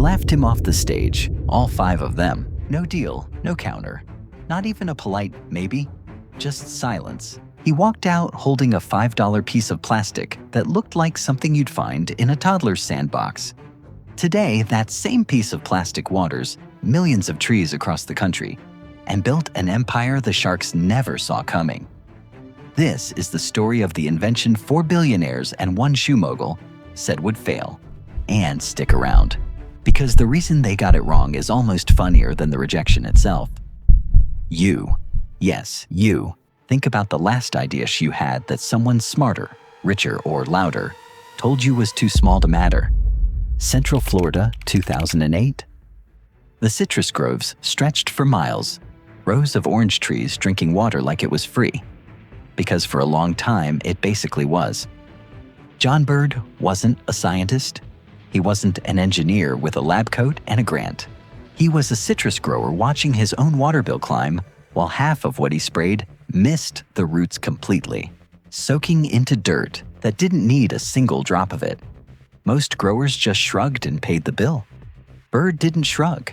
laughed him off the stage, all 5 of them. No deal, no counter. Not even a polite maybe, just silence. He walked out holding a $5 piece of plastic that looked like something you'd find in a toddler's sandbox. Today, that same piece of plastic waters millions of trees across the country and built an empire the sharks never saw coming. This is the story of the invention 4 billionaires and 1 shoe mogul said would fail. And stick around, because the reason they got it wrong is almost funnier than the rejection itself. You, yes, you, think about the last idea you had that someone smarter, richer, or louder told you was too small to matter. Central Florida, 2008. The citrus groves stretched for miles, rows of orange trees drinking water like it was free. Because for a long time, it basically was. John Bird wasn't a scientist. He wasn't an engineer with a lab coat and a grant. He was a citrus grower watching his own water bill climb while half of what he sprayed missed the roots completely, soaking into dirt that didn't need a single drop of it. Most growers just shrugged and paid the bill. Bird didn't shrug.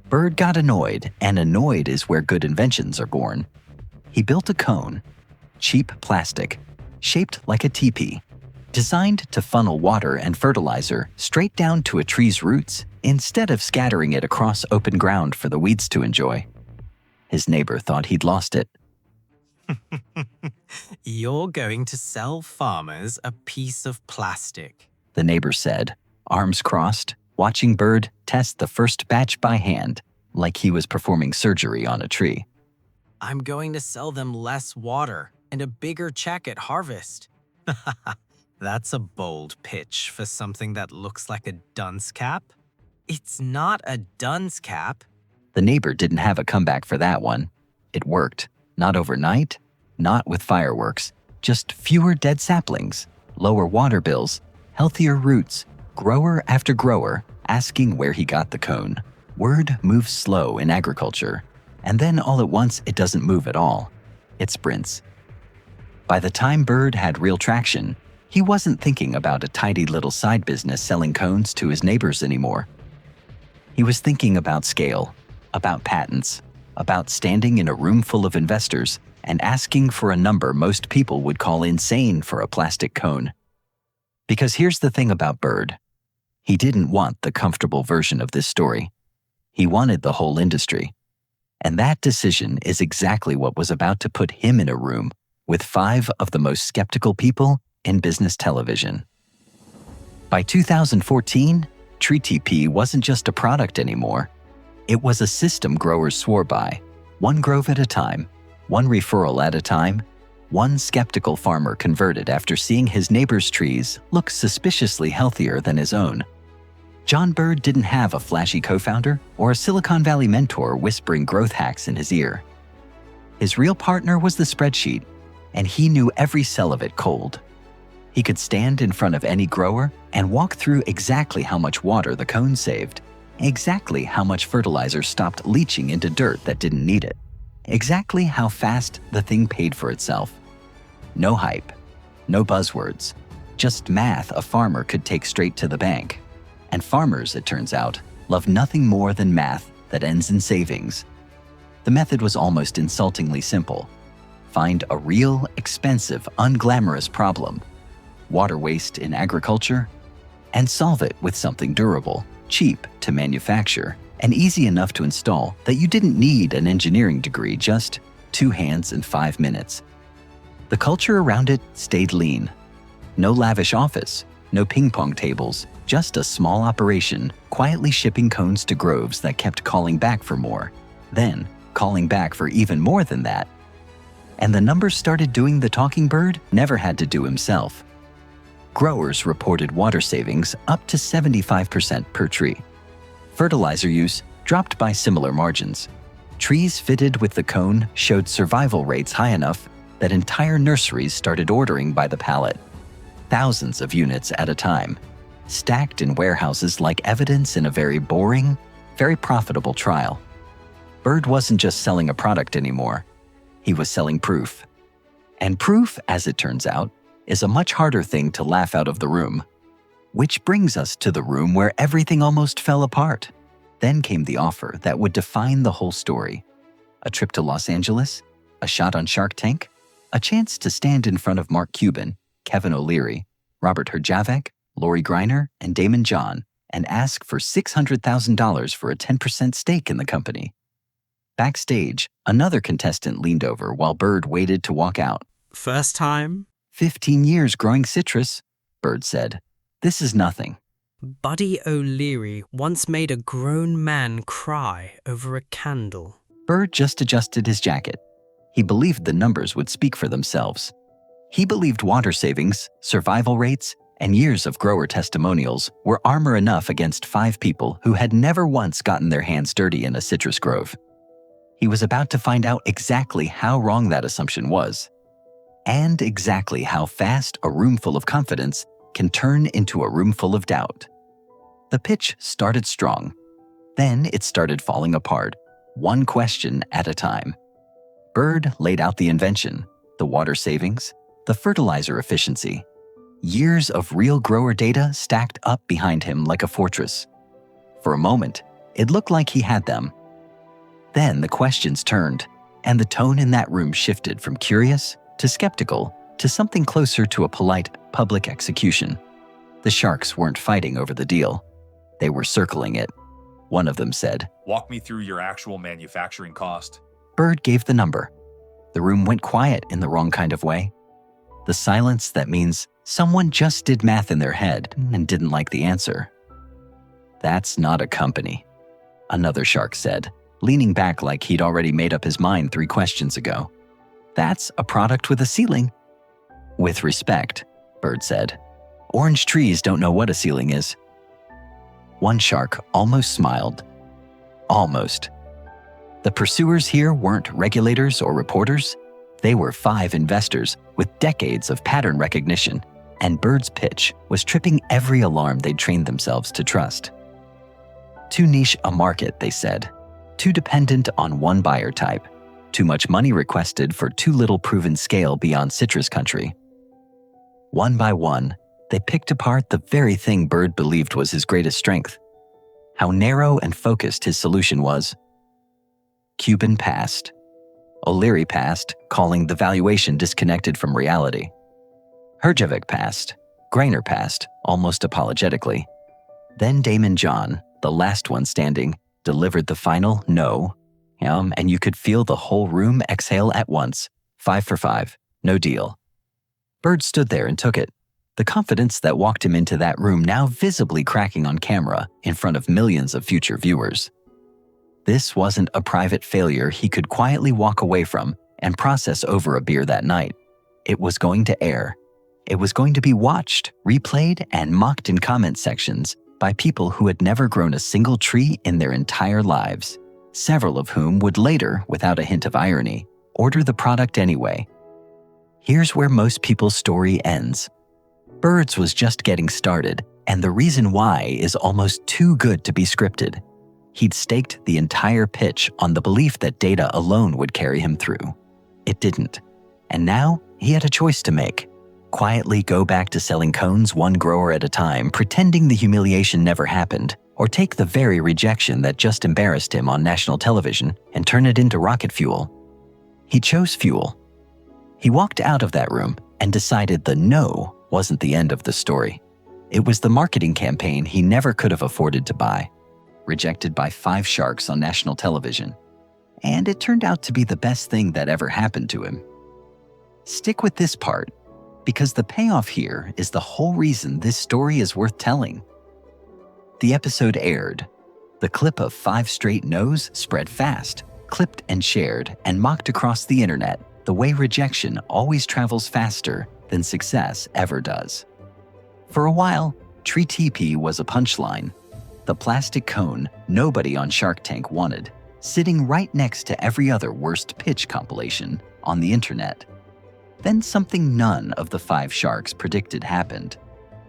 Bird got annoyed, and annoyed is where good inventions are born. He built a cone, cheap plastic, shaped like a teepee, designed to funnel water and fertilizer straight down to a tree's roots instead of scattering it across open ground for the weeds to enjoy. His neighbor thought he'd lost it. You're going to sell farmers a piece of plastic, the neighbor said, arms crossed, watching Bird test the first batch by hand, like he was performing surgery on a tree. I'm going to sell them less water and a bigger check at harvest. That's a bold pitch for something that looks like a dunce cap. It's not a dunce cap. The neighbor didn't have a comeback for that one. It worked. Not overnight, not with fireworks, just fewer dead saplings, lower water bills, healthier roots, grower after grower asking where he got the cone. Word moves slow in agriculture, and then all at once it doesn't move at all. It sprints. By the time Bird had real traction, he wasn't thinking about a tidy little side business selling cones to his neighbors anymore. He was thinking about scale, about patents, about standing in a room full of investors and asking for a number most people would call insane for a plastic cone. Because here's the thing about Bird. He didn't want the comfortable version of this story. He wanted the whole industry. And that decision is exactly what was about to put him in a room with 5 of the most skeptical people in business television. By 2014, Tree TP wasn't just a product anymore. It was a system growers swore by, 1 grove at a time, 1 referral at a time, 1 skeptical farmer converted after seeing his neighbor's trees look suspiciously healthier than his own. John Bird didn't have a flashy co-founder or a Silicon Valley mentor whispering growth hacks in his ear. His real partner was the spreadsheet, and he knew every cell of it cold. He could stand in front of any grower and walk through exactly how much water the cone saved, exactly how much fertilizer stopped leaching into dirt that didn't need it, exactly how fast the thing paid for itself. No hype, no buzzwords, just math a farmer could take straight to the bank. And farmers, it turns out, love nothing more than math that ends in savings. The method was almost insultingly simple. Find a real, expensive, unglamorous problem, water waste in agriculture, and solve it with something durable, cheap to manufacture, and easy enough to install that you didn't need an engineering degree, just 2 hands and 5 minutes. The culture around it stayed lean. No lavish office, no ping-pong tables, just a small operation quietly shipping cones to groves that kept calling back for more, then calling back for even more than that. And the numbers started doing the talking. Bird never had to do himself. Growers reported water savings up to 75% per tree. Fertilizer use dropped by similar margins. Trees fitted with the cone showed survival rates high enough that entire nurseries started ordering by the pallet, thousands of units at a time, stacked in warehouses like evidence in a very boring, very profitable trial. Bird wasn't just selling a product anymore. He was selling proof. And proof, as it turns out, is a much harder thing to laugh out of the room. Which brings us to the room where everything almost fell apart. Then came the offer that would define the whole story. A trip to Los Angeles, a shot on Shark Tank, a chance to stand in front of Mark Cuban, Kevin O'Leary, Robert Herjavec, Lori Greiner, and Daymond John, and ask for $600,000 for a 10% stake in the company. Backstage, another contestant leaned over while Bird waited to walk out. First time? 15 years growing citrus, Bird said. This is nothing. Buddy O'Leary once made a grown man cry over a candle. Bird just adjusted his jacket. He believed the numbers would speak for themselves. He believed water savings, survival rates, and years of grower testimonials were armor enough against 5 people who had never once gotten their hands dirty in a citrus grove. He was about to find out exactly how wrong that assumption was, and exactly how fast a room full of confidence can turn into a room full of doubt. The pitch started strong. Then it started falling apart, one question at a time. Bird laid out the invention, the water savings, the fertilizer efficiency. Years of real grower data stacked up behind him like a fortress. For a moment, it looked like he had them. Then the questions turned, and the tone in that room shifted from curious to skeptical to something closer to a polite public execution. The sharks weren't fighting over the deal. They were circling it. One of them said, "Walk me through your actual manufacturing cost." Bird gave the number. The room went quiet in the wrong kind of way. The silence that means someone just did math in their head and didn't like the answer. "That's not a company," another shark said, leaning back like he'd already made up his mind 3 questions ago. "That's a product with a ceiling." "With respect," Bird said, "orange trees don't know what a ceiling is." One shark almost smiled. Almost. The pursuers here weren't regulators or reporters. They were 5 investors with decades of pattern recognition, and Bird's pitch was tripping every alarm they'd trained themselves to trust. Too niche a market, they said. Too dependent on one buyer type. Too much money requested for too little proven scale beyond citrus country. One by one, they picked apart the very thing Bird believed was his greatest strength. How narrow and focused his solution was. Cuban passed. O'Leary passed, calling the valuation disconnected from reality. Herjavec passed. Greiner passed, almost apologetically. Then Daymond John, the last one standing, delivered the final no, and you could feel the whole room exhale at once. 5 for 5, no deal. Bird stood there and took it. The confidence that walked him into that room now visibly cracking on camera in front of millions of future viewers. This wasn't a private failure he could quietly walk away from and process over a beer that night. It was going to air. It was going to be watched, replayed, and mocked in comment sections by people who had never grown a single tree in their entire lives, several of whom would later, without a hint of irony, order the product anyway. Here's where most people's story ends. Bird's was just getting started, and the reason why is almost too good to be scripted. He'd staked the entire pitch on the belief that data alone would carry him through. It didn't. And now he had a choice to make. Quietly go back to selling cones one grower at a time, pretending the humiliation never happened, or take the very rejection that just embarrassed him on national television and turn it into rocket fuel. He chose fuel. He walked out of that room and decided the no wasn't the end of the story. It was the marketing campaign he never could have afforded to buy. Rejected by 5 sharks on national television. And it turned out to be the best thing that ever happened to him. Stick with this part, because the payoff here is the whole reason this story is worth telling. The episode aired. The clip of 5 straight no's spread fast, clipped and shared, and mocked across the internet the way rejection always travels faster than success ever does. For a while, Tree TP was a punchline. The plastic cone nobody on Shark Tank wanted, sitting right next to every other worst pitch compilation on the internet. Then something none of the 5 sharks predicted happened.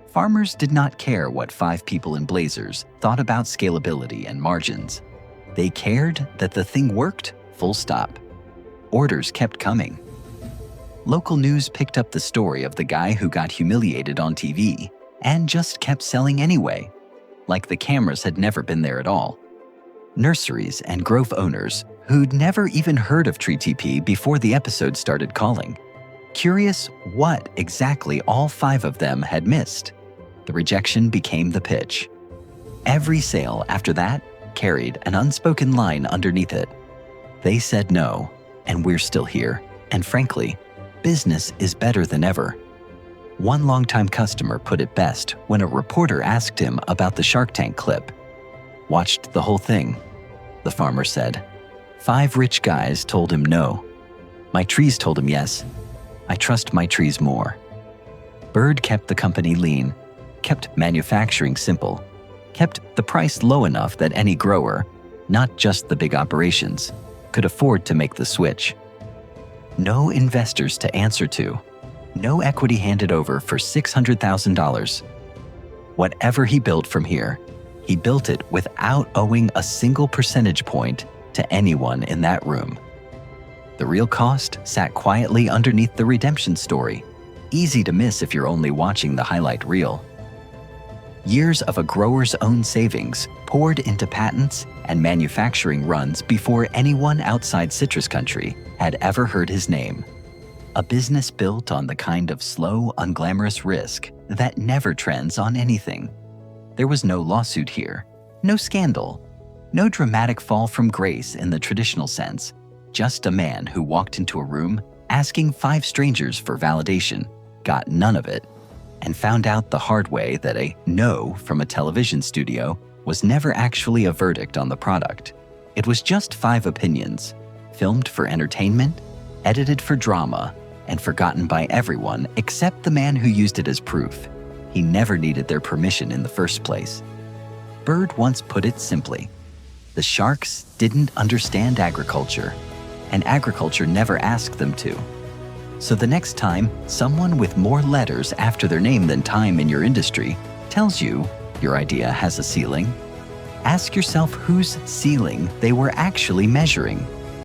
Farmers did not care what 5 people in blazers thought about scalability and margins. They cared that the thing worked, full stop. Orders kept coming. Local news picked up the story of the guy who got humiliated on TV, and just kept selling anyway, like the cameras had never been there at all. Nurseries and grove owners who'd never even heard of Tree TP before the episode started calling, curious what exactly all 5 of them had missed. The rejection became the pitch. Every sale after that carried an unspoken line underneath it. They said no, and we're still here, and frankly, business is better than ever. One longtime customer put it best when a reporter asked him about the Shark Tank clip. "Watched the whole thing," the farmer said. "5 rich guys told him no. My trees told him yes. I trust my trees more." Bird kept the company lean, kept manufacturing simple, kept the price low enough that any grower, not just the big operations, could afford to make the switch. No investors to answer to, no equity handed over for $600,000. Whatever he built from here, he built it without owing a single percentage point to anyone in that room. The real cost sat quietly underneath the redemption story, easy to miss if you're only watching the highlight reel. Years of a grower's own savings poured into patents and manufacturing runs before anyone outside citrus country had ever heard his name. A business built on the kind of slow, unglamorous risk that never trends on anything. There was no lawsuit here, no scandal, no dramatic fall from grace in the traditional sense, just a man who walked into a room asking 5 strangers for validation, got none of it, and found out the hard way that a no from a television studio was never actually a verdict on the product. It was just 5 opinions, filmed for entertainment, edited for drama, and forgotten by everyone except the man who used it as proof. He never needed their permission in the first place. Bird once put it simply, the sharks didn't understand agriculture, and agriculture never asked them to. So the next time someone with more letters after their name than time in your industry tells you your idea has a ceiling, ask yourself whose ceiling they were actually measuring.